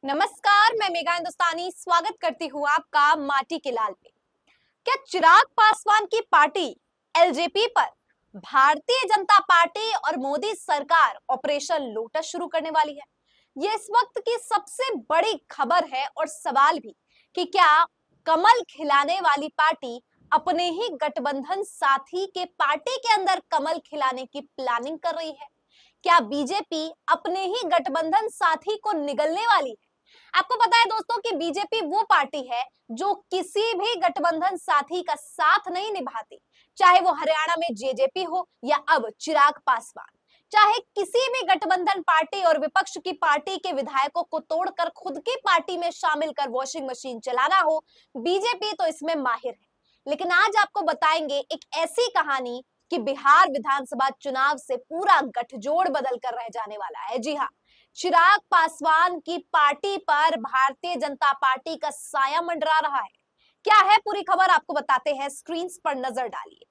नमस्कार, मैं मेघा हिंदुस्तानी स्वागत करती हूँ आपका माटी के लाल पे। क्या चिराग पासवान की पार्टी एलजेपी पर भारतीय जनता पार्टी और मोदी सरकार ऑपरेशन लोटस शुरू करने वाली है? ये इस वक्त की सबसे बड़ी खबर है और सवाल भी कि क्या कमल खिलाने वाली पार्टी अपने ही गठबंधन साथी के पार्टी के अंदर कमल खिलाने की प्लानिंग कर रही है? क्या बीजेपी अपने ही गठबंधन साथी को निगलने वाली है? आपको पता है दोस्तों कि बीजेपी वो पार्टी है जो किसी भी गठबंधन साथी का साथ नहीं निभाती, चाहे वो हरियाणा में जेजेपी हो या अब चिराग पासवान। चाहे किसी भी गठबंधन पार्टी और विपक्ष की पार्टी के विधायकों को तोड़कर खुद की पार्टी में शामिल कर वॉशिंग मशीन चलाना हो, बीजेपी तो इसमें माहिर है। लेकिन आज आपको बताएंगे एक ऐसी कहानी कि बिहार विधानसभा चुनाव से पूरा गठजोड़ बदल कर रह जाने वाला है। जी हाँ, चिराग पासवान की पार्टी पर भारतीय जनता पार्टी का साया मंडरा रहा है। क्या है पूरी खबर आपको बताते हैं, स्क्रीन पर नजर डालिए।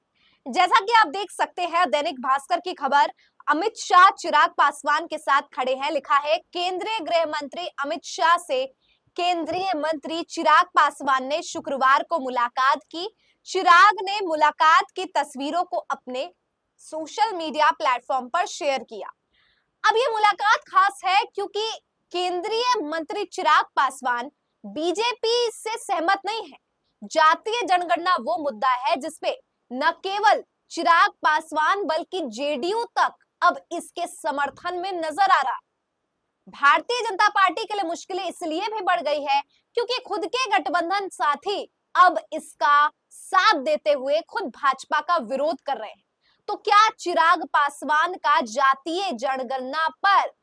जैसा कि आप देख सकते हैं, दैनिक भास्कर की खबर, अमित शाह चिराग पासवान के साथ खड़े हैं। लिखा है, केंद्रीय गृह मंत्री अमित शाह से केंद्रीय मंत्री चिराग पासवान ने शुक्रवार को मुलाकात की। चिराग ने मुलाकात की तस्वीरों को अपने सोशल मीडिया प्लेटफॉर्म पर शेयर किया। अब ये मुलाकात खास है क्योंकि केंद्रीय मंत्री चिराग पासवान बीजेपी से सहमत नहीं है। जातीय जनगणना वो मुद्दा है जिसपे न केवल चिराग पासवान बल्कि जेडीयू तक अब इसके समर्थन में नजर आ रहा। भारतीय जनता पार्टी के लिए मुश्किलें इसलिए भी बढ़ गई है क्योंकि खुद के गठबंधन साथी अब इसका साथ देते हुए खुद भाजपा का विरोध कर रहे हैं। तो क्या चिराग पासवान का जातीय जनगणना पर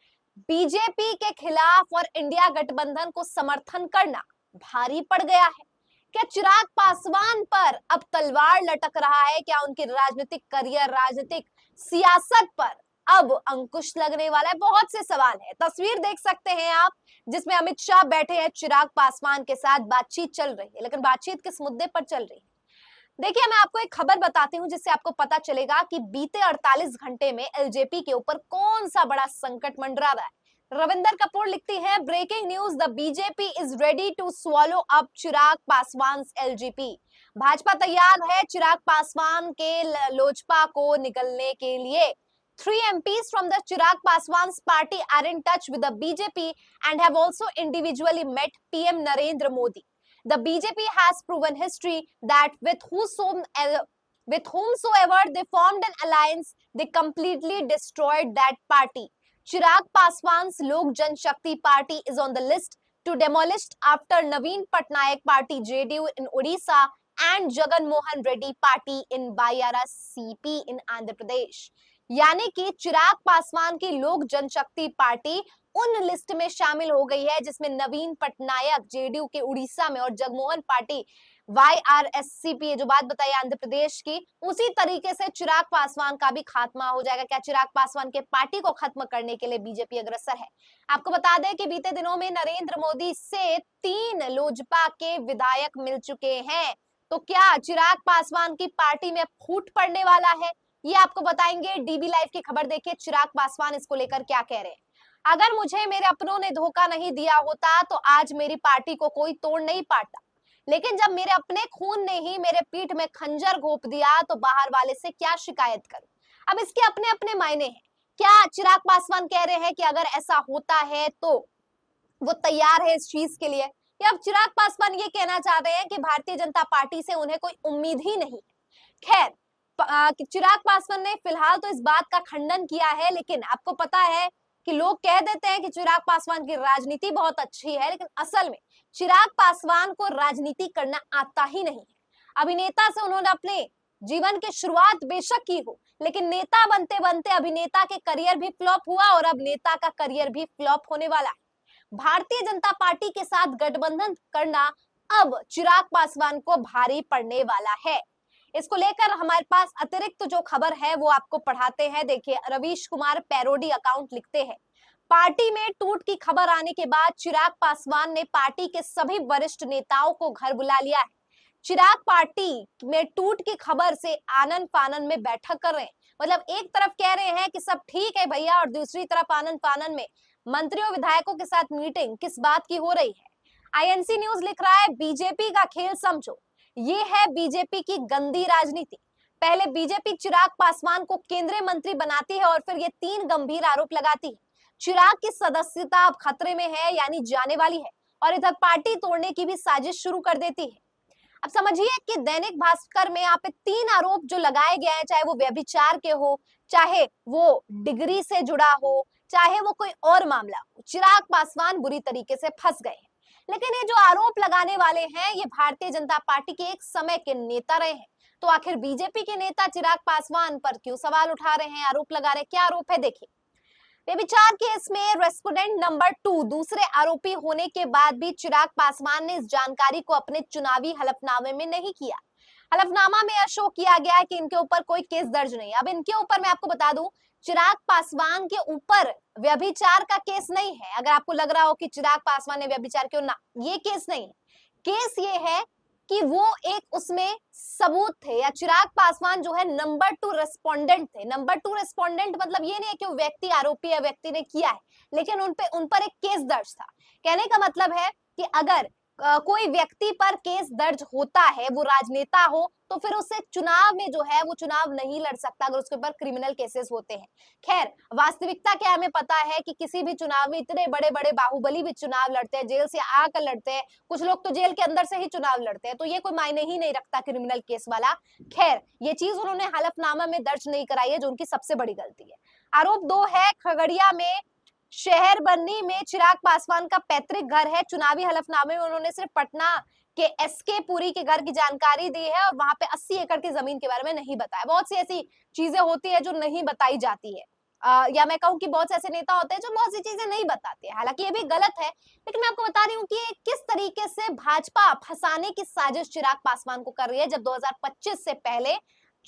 बीजेपी के खिलाफ और इंडिया गठबंधन को समर्थन करना भारी पड़ गया है? क्या चिराग पासवान पर अब तलवार लटक रहा है? क्या उनकी राजनीतिक करियर, राजनीतिक सियासत पर अब अंकुश लगने वाला है? बहुत से सवाल है। तस्वीर देख सकते हैं आप जिसमें अमित शाह बैठे हैं, चिराग पासवान के साथ बातचीत चल रही है। लेकिन बातचीत किस मुद्दे पर चल रही है? देखिए, मैं आपको एक खबर बताती हूं जिससे आपको पता चलेगा कि बीते 48 घंटे में एलजेपी के ऊपर कौन सा बड़ा संकट मंडरा रहा है। रविंदर कपूर लिखती है, breaking news, the BJP is ready to swallow up Chirag Paswan LJP. Bhajpa तैयार है चिराग पासवान के लोजपा को निगलने के लिए। 3 MPs from the Chirag Paswan's party are in touch with the BJP and have also individually met PM Narendra Modi. The BJP has proven history that with whomsoever they formed an alliance, they completely destroyed that party. Chirag Paswan's Lok Janshakti party is on the list to demolished after Naveen Patnaik party JDU in Odisha and Jagan Mohan Reddy party in Bayara CP in Andhra Pradesh. यानी कि चिराग पासवान की लोक जनशक्ति party उन list में शामिल हो गई है जिसमें नवीन पटनायक जेडीयू के उड़ीसा में और जगमोहन पार्टी वाईआरएससीपी, जो बात बताई आंध्र प्रदेश की, उसी तरीके से चिराग पासवान का भी खात्मा हो जाएगा। क्या चिराग पासवान के पार्टी को खत्म करने के लिए बीजेपी अग्रसर है? आपको बता दें कि बीते दिनों में नरेंद्र मोदी से 3 लोजपा के विधायक मिल चुके हैं। तो क्या चिराग पासवान की पार्टी में फूट पड़ने वाला है? ये आपको बताएंगे। डीबी लाइव की खबर देखिए, चिराग पासवान इसको लेकर क्या कह रहे हैं। अगर मुझे मेरे अपनों ने धोखा नहीं दिया होता तो आज मेरी पार्टी को कोई तोड़ नहीं पाता, लेकिन जब मेरे अपने खून ने ही मेरे पीठ में खंजर घोंप दिया तो बाहर वाले से क्या शिकायत करूं। अब इसके अपने अपने मायने हैं। क्या चिराग पासवान कह रहे हैं कि अगर ऐसा होता है तो वो तैयार है इस चीज के लिए, या अब चिराग पासवान ये कहना चाहते हैं कि भारतीय जनता पार्टी से उन्हें कोई उम्मीद ही नहीं? खैर, चिराग पासवान ने फिलहाल तो इस बात का खंडन किया है, लेकिन आपको पता है कि लोग कह देते हैं कि चिराग पासवान की राजनीति बहुत अच्छी है, लेकिन असल में चिराग पासवान को राजनीति करना आता ही नहीं है। अभिनेता से उन्होंने अपने जीवन की शुरुआत बेशक की हो, लेकिन नेता बनते बनते अभिनेता के करियर भी फ्लॉप हुआ और अब नेता का करियर भी फ्लॉप होने वाला है। भारतीय जनता पार्टी के साथ गठबंधन करना अब चिराग पासवान को भारी पड़ने वाला है। इसको लेकर हमारे पास अतिरिक्त जो खबर है वो आपको पढ़ाते हैं। देखिए, रवीश कुमार पैरोडी अकाउंट लिखते हैं, पार्टी में टूट की खबर आने के बाद चिराग पासवान ने पार्टी के सभी वरिष्ठ नेताओं को घर बुला लिया है। चिराग पार्टी में टूट की खबर से आनन फानन में बैठक कर रहे हैं। मतलब एक तरफ कह रहे हैं कि सब ठीक है भैया, और दूसरी तरफ आनन फानन में मंत्रियों विधायकों के साथ मीटिंग किस बात की हो रही है? आईएनसी न्यूज लिख रहा है बीजेपी का खेल समझो, ये है बीजेपी की गंदी राजनीति। पहले बीजेपी चिराग पासवान को केंद्रीय मंत्री बनाती है और फिर ये 3 गंभीर आरोप लगाती है। चिराग की सदस्यता अब खतरे में है, यानी जाने वाली है, और इधर पार्टी तोड़ने की भी साजिश शुरू कर देती है। अब समझिए कि दैनिक भास्कर में यहाँ पे 3 आरोप जो लगाए गए हैं, चाहे वो व्यभिचार के हो, चाहे वो डिग्री से जुड़ा हो, चाहे वो कोई और मामला हो, चिराग पासवान बुरी तरीके से फंस गए हैं। लेकिन ये जो आरोप लगाने वाले हैं, ये भारतीय जनता पार्टी के एक समय के नेता रहे हैं। तो आखिर बीजेपी के नेता चिराग पासवान पर क्यों सवाल उठा रहे हैं, आरोप लगा रहे हैं? क्या आरोप है, देखिए। व्यभिचार केस में रेस्पोंडेंट नंबर 2 दूसरे आरोपी होने के बाद भी चिराग पासवान ने इस जानकारी को अपने चुनावी हलफनामे में नहीं किया। हलफनामा में यह शो किया गया है कि इनके ऊपर कोई केस दर्ज नहीं। अब इनके ऊपर मैं आपको बता दूं, चिराग पासवान के ऊपर व्यभिचार का केस नहीं है। अगर आपको लग रहा हो कि चिराग पासवान ने व्यभिचार किया, ना, ये केस नहीं है। केस ये है कि वो एक उसमें सबूत थे, या चिराग पासवान जो है नंबर 2 रेस्पोंडेंट थे। नंबर 2 रेस्पोंडेंट मतलब ये नहीं है कि वो व्यक्ति आरोपी या व्यक्ति ने किया है, लेकिन उन पर एक केस दर्ज था। कहने का मतलब है कि अगर कोई व्यक्ति पर केस दर्ज होता है, वो राजनेता हो, तो फिर उससे चुनाव में जो है वो चुनाव नहीं लड़ सकता अगर उसके ऊपर क्रिमिनल केसेस होते हैं। खैर, वास्तविकता क्या हमें पता है कि किसी भी चुनाव में इतने बड़े बड़े बाहुबली भी चुनाव लड़ते हैं, जेल से आकर लड़ते हैं, कुछ लोग तो जेल के अंदर से ही चुनाव लड़ते हैं, तो ये कोई मायने ही नहीं रखता क्रिमिनल केस वाला। खैर, ये चीज उन्होंने हलफनामा में दर्ज नहीं कराई है, जो उनकी सबसे बड़ी गलती है। आरोप 2 है खगड़िया में शहर बन्नी में चिराग पासवान का पैतृक घर है। चुनावी हलफनामे में उन्होंने सिर्फ पटना के एसके पुरी के घर की जानकारी दी है और वहां पे 80 एकड़ की जमीन के बारे में नहीं बताया। बहुत सी ऐसी चीजें होती है जो नहीं बताई जाती है, या मैं कहूँ कि बहुत से ऐसे नेता होते हैं जो बहुत सी चीजें नहीं बताते हैं। हालांकि ये भी गलत है, लेकिन मैं आपको बता रही हूँ कि किस तरीके से भाजपा फंसाने की साजिश चिराग पासवान को कर रही है, जब 2025 से पहले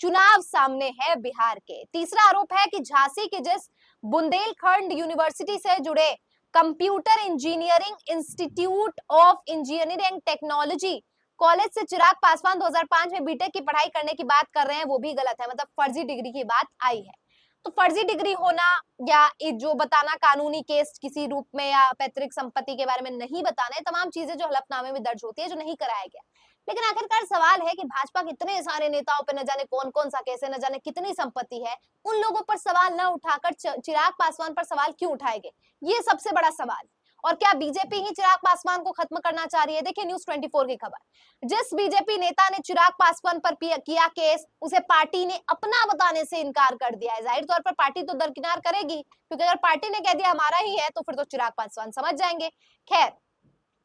चुनाव सामने है बिहार के। तीसरा आरोप है कि झांसी के जिस बुंदेलखंड यूनिवर्सिटी से जुड़े computer engineering institute of engineering and technology college से चिराग पासवान 2005 में बीटेक की पढ़ाई करने की बात कर रहे हैं, वो भी गलत है। मतलब फर्जी डिग्री की बात आई है। तो फर्जी डिग्री होना या जो बताना कानूनी केस किसी रूप में या पैतृक संपत्ति के बारे में नहीं बताना, तमाम चीजें जो हलफनामे में दर्ज होती है, जो नहीं कराया गया। लेकिन आखिरकार सवाल है कि भाजपा के इतने सारे नेताओं पे न जाने कौन कौन सा केस है, न जाने कितनी संपत्ति है, उन लोगों पर सवाल न उठाकर चिराग पासवान पर सवाल क्यों उठाए गए, ये सबसे बड़ा सवाल। और क्या बीजेपी ही चिराग पासवान को खत्म करना चाह रही है? देखिए न्यूज 24 की खबर, जिस बीजेपी नेता ने चिराग पासवान पर किया केस, उसे पार्टी ने अपना बताने से इनकार कर दिया है। जाहिर तौर पर पार्टी तो दरकिनार करेगी, क्योंकि अगर पार्टी ने कह दिया हमारा ही है, तो फिर तो चिराग पासवान समझ जाएंगे। खैर,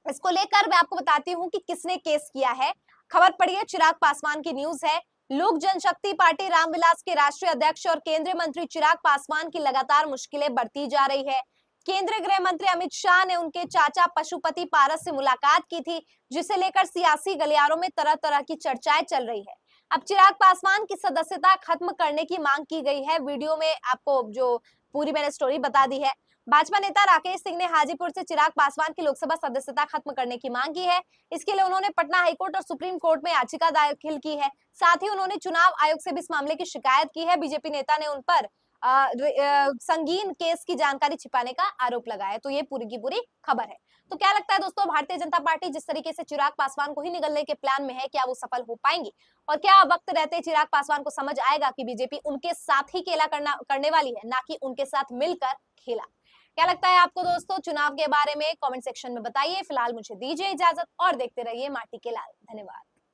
इसको लेकर मैं आपको बताती हूँ कि किसने केस किया है। खबर पड़ी है, चिराग पासवान की न्यूज है। लोक जनशक्ति पार्टी रामविलास के राष्ट्रीय अध्यक्ष और केंद्रीय मंत्री चिराग पासवान की लगातार मुश्किलें बढ़ती जा रही है। केंद्रीय गृह मंत्री अमित शाह ने उनके चाचा पशुपति पारस से मुलाकात की थी, जिसे लेकर सियासी गलियारों में तरह तरह की चर्चाएं चल रही है। अब चिराग पासवान की सदस्यता खत्म करने की मांग की गई है। वीडियो में आपको जो पूरी मैंने स्टोरी बता दी है। भाजपा नेता राकेश सिंह ने हाजीपुर से चिराग पासवान की लोकसभा सदस्यता खत्म करने की मांग की है। इसके लिए उन्होंने पटना हाईकोर्ट और सुप्रीम कोर्ट में याचिका दाखिल की है। साथ ही उन्होंने चुनाव आयोग से भी इस मामले की शिकायत की है। बीजेपी नेता ने उन पर संगीन केस की जानकारी छिपाने का आरोप लगाया। तो ये पूरी की पूरी खबर है। तो क्या लगता है दोस्तों, भारतीय जनता पार्टी जिस तरीके से चिराग पासवान को ही निगलने के प्लान में है, क्या वो सफल हो पाएंगी? और क्या वक्त रहते चिराग पासवान को समझ आएगा कि बीजेपी उनके साथ ही खेला करने वाली है, ना कि उनके साथ मिलकर खेला? क्या लगता है आपको दोस्तों चुनाव के बारे में? कमेंट सेक्शन में बताइए। फिलहाल मुझे दीजिए इजाजत और देखते रहिए माटी के लाल। धन्यवाद।